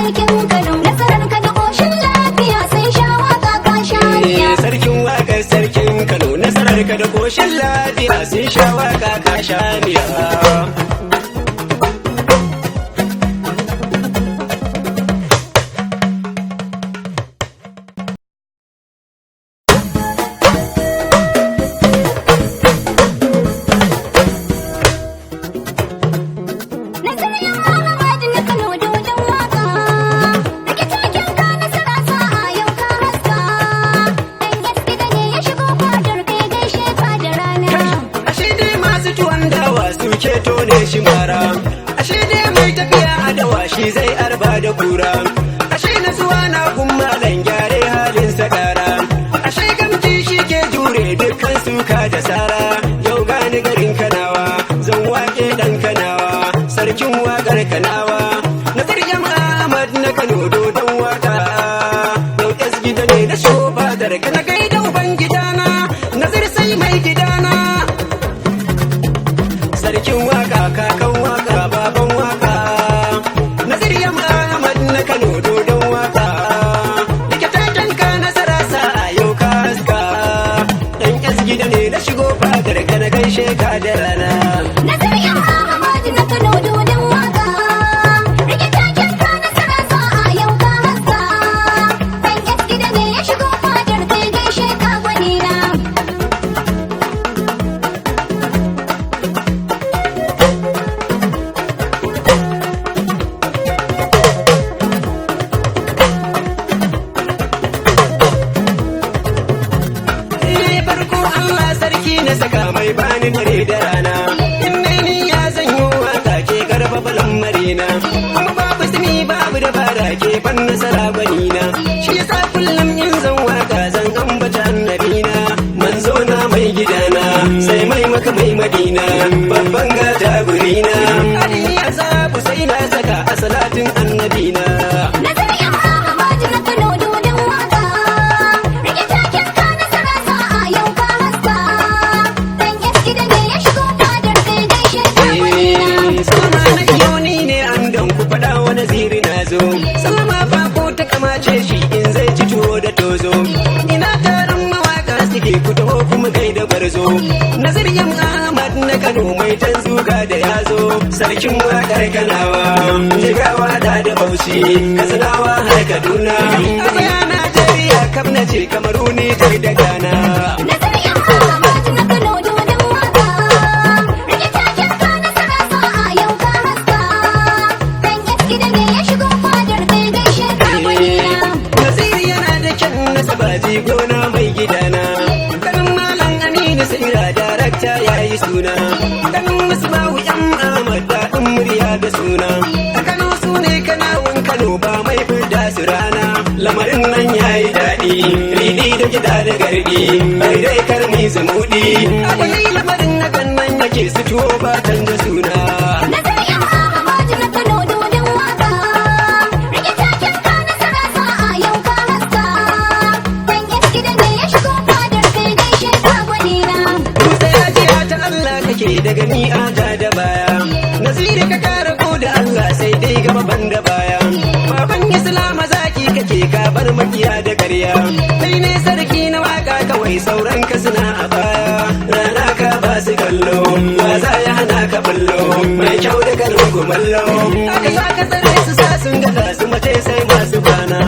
sarkin Kano nasarar ka da koshin lafiya sai sha waka ka shaniya. Sarkin wakar sarkin Kano nasarar ka da koshin lafiya sai sha waka ka shaniya. Ceto ne shi mara, ashe dai mai tafiya a dawa shi zai arba da kura, ashe nasuwa na malam gyare halin sakara, ashe gamji shi ke jure dukkan suka da sara. Yau gani garin Kanawa zan wake dan Kanawa, sarkin wakar Kanawa Nazir Ahmad na Kano dodon waka. Yau gida ne na shobadar ka na gaida uban gidana, Nazir sai mai gidana. Sarkin waka kakan waka baban waka, Nazir Ahmad na Kano dodon waka. Dake taken ka nasara sa yau ka haska, dan gida ne na shigo fadar ka na gaishe ka da rana. Nazir Ahmad na Kano dodon waka, rike taken ka nasara sa yau ka haska, dan gida ne ya shigo fadar kai gaishe ka gwani na. Na saka mai bani dare da rana, in nai ni ya zanyo waka ke karfafa lamarina, kuma babu sumi babu da fara ke ban nasara gwanina. Shi yasa kullum in zan waka zan ambata annabina, manzo na mai gidana sai mai maka mai madina, babban gata gurina. Ali ya zabu sai na saka a salatin annabina. Salama ba ko ta kamace shi in zai ci tuwo da tozo, ina taron mawaka suke fito kuma kai da barzo. Nazir Ahmad na Kano mai tanzuga da yazo, sarkin wakar Kanawa Jigawa da Bauchi Katsinawa har Kaduna, a tsaya Najeriya kam na ce Kamaru ne da Ghana. Gona mai gidana, kanin malam Aminu Saira darakta ya yi suna, kanin Musbahu Ahmad daɗin murya da suna. A Kano su ne Kanawun Kano ba mai fidda su rana, lamarin nan ya yi daɗi, riɗi da gida da garbi, bai dai karmi zumuɗi. Akwai lamarin na kan nan yake su tuwo ba canza suna. Daga ni ata da baya, Naziri ka kara ko da Allah sai dai gaba ban da baya. Baban Islama zaki kake ka bar makiya da ƙarya, kai ne sarki na waka kawai sauran ka suna a baya. Rana ka ba su kallo, ba za ya hana ka ballo, mai kyau da ganin kumallo. Aka sa ka tsare su sa sun gaza su mace sai masu bana.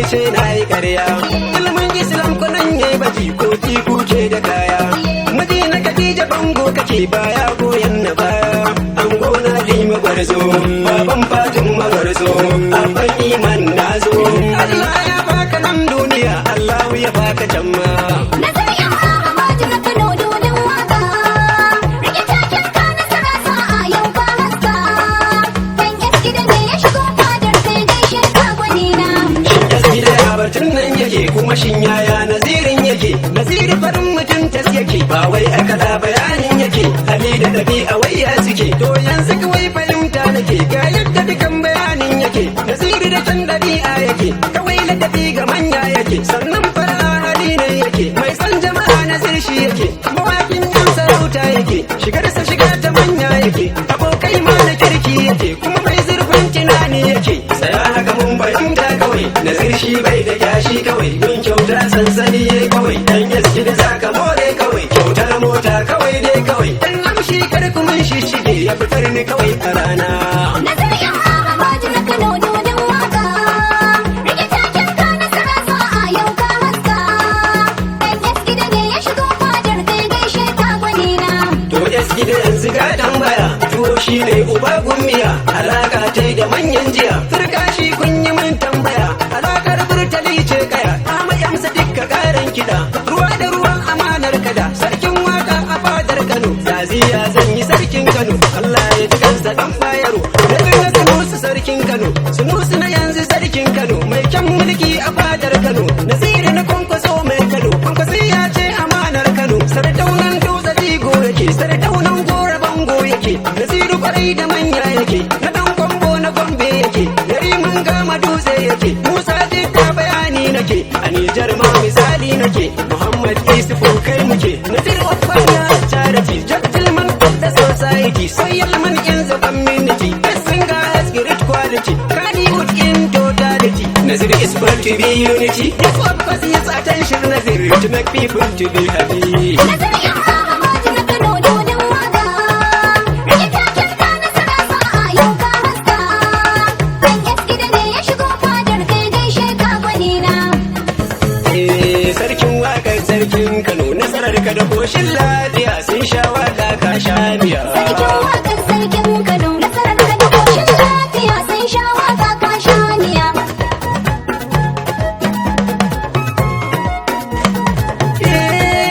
Ce na yi ƙarya, ilimin Islam kunan yayi baji ko kuke da kaya. Madina Khadija bango kake baya goyon na baya. An gona lima gwarzo, baban fatin magwarzo, abban iman nazo. Allah ya baka nan duniya, Allah ya baka can ma. Kuma shin yaya Nazirin yake? Naziri farin mutum tas yake, ba wai a kada bayanin yake. Hali da ɗabi'a wai ya suke, to yanzu kawai fahimta nake ga yadda duka yake, Nasiru da can ɗabi'a yake, kawai ladabi ga manya yake, sannan fara hali ne yake, mai son jama'a Nasir shi yake, mawaƙin yan sarauta yake, shigarsa shiga ta manya yake, abokai ma na kirki yake, kuma mai zurfin tunani yake, tsaya haka mun fahimta kawai, Nasir shi bai da kyashi kawai, mun kyauta sansani yayi kawai, dan gaske da zaka more kawai, kyautar mota kawai dai kawai, dan amshi kar kuma shi shige ya fitar ni kawai a rana. Nasir yan Ahmad na Kano dodon waka. Rike taken ka nasara sa'a yau ka haska. Dan gaske da ne ya shigo fadar kai gaishe ka gwani na. To eski da yanzu ga tambaya, tuwo shi ne uba gummiya, alaka ta da manyan jiya, turka shi kun yi min tambaya, alakar burtali ce kaya, ama yamsa dukka karan kiɗa, ruwa da ruwan amanar kada, sarkin waka a fadar Kano, zaziya zan yi sarkin Kano, Allah ya ji kansa dan bayaro, na dinga sunusu sarkin Kano, sunusu na yanzu sarkin Kano, mai kyan mulki a fadar Kano, Nasiru na kwankwaso mai Kano, kwankwaso ya ce amanar Kano, sardaunan dutse jigo yake, sardaunan gora bango yake, Nasiru kwarai da manya yake, na dan kwambo na gombe yake, yari mun gama dutse yake, Musa jidda bayani nake, a Nijar ma misali nake, Muhammad Isufu kai muke, Nasir Ofanya charity, gentleman of the society, soyal man in the community, best singer has great quality, Kannywood in totality, Nasir is born to be unity, yes of course yes attention Nasir, to make people to be happy. Nasir yan Ahmad na Kano dodon waka. Rike taken ka nasara sa'a yau ka haska. Dan gaske da ne ya shigo fadar kai gaishe ka gwani na. Sarkin wakar sarkin Kano, nasarar ka da koshin lafiya, sun sha waka ka sha miya. Sarkin wakar sarkin Kano nasarar ka da koshin lafiya sun sha waka ka sha niya.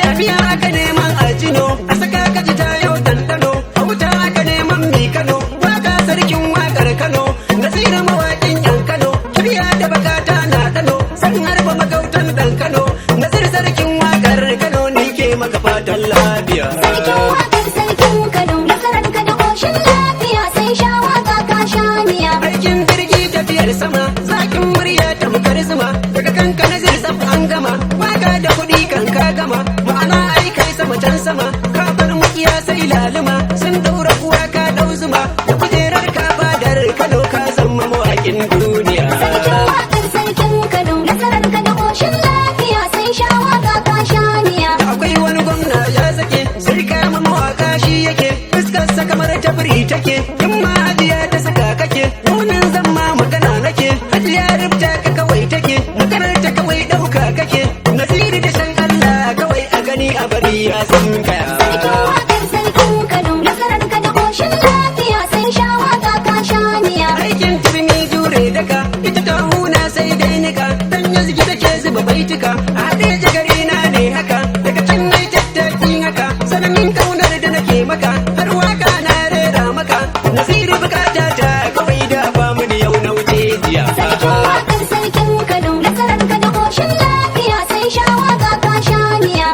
A miya aka neman ajino, a saka ka ji ta yau dandano, a wuta aka neman mi Kano, waka sarkin wakar Kano, Nasiru mawaƙin yan Kano, shirya da bakata na Kano, san harba magautan dan Kano, Nasir sarkin wakar Kano ni ke maka fatan lafiya. Sarkin wakar sarkin Kano nasarar ka da koshin lafiya sun sha waka ka sha niya. Aikin jirgi tafiyar sama, zakin murya tamkar zuma, daga kanka Nasir tsaf an gama, waka da kuɗi kan ka gama, ma'ana ai kai sama can sama, ka bar mukiya sai laluma, sun daura kuwa ka dau zuma, da kujerar ka fadar Kano ka zama mawaƙin duniya. Sarkin wakar sarkin Kano nasarar ka da koshin lafiya sun sha waka ka sha niya. Akwai wani gwamna ya sake, sai kama mawaka shi yake, fuskarsa kamar tabiri take, in ma hajiya ta saka kake, nunin zama magana nake, hajiya rubta ka kawai take, maganar ta kawai ɗauka kake, Nasiru da shan Allah kawai a gani a bari ya san kaya. Sarkin wakar sarkin Kano nasarar ka da koshin lafiya sun sha waka ka sha niya. Aikin turmi jure daka, ita ta huna sai dai nika, dan yazgi da ke zuba baituka, a haɗe jagari na ne haka, daga can nai tattakin haka, sananin kaunar da nake maka, har waka na rera maka, Nasiru bukata ta kawai da ba mu yau na wuce jiya. Sarkin wakar sarkin Kano nasarar ka da koshin lafiya sun sha waka ka sha niya.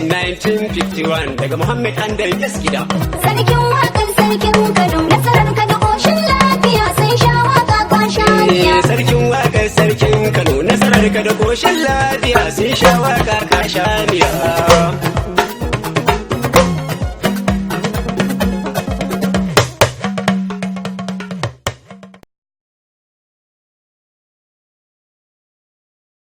070681951 daga Muhammad Andal Gaskida. Sarkin wakar sarkin Kano nasarar ka da koshin lafiya sun sha waka ka sha niya. Sarkin wakar sarkin Kano, nasarar ka da koshin lafiya, sun sha waka ka sha miya.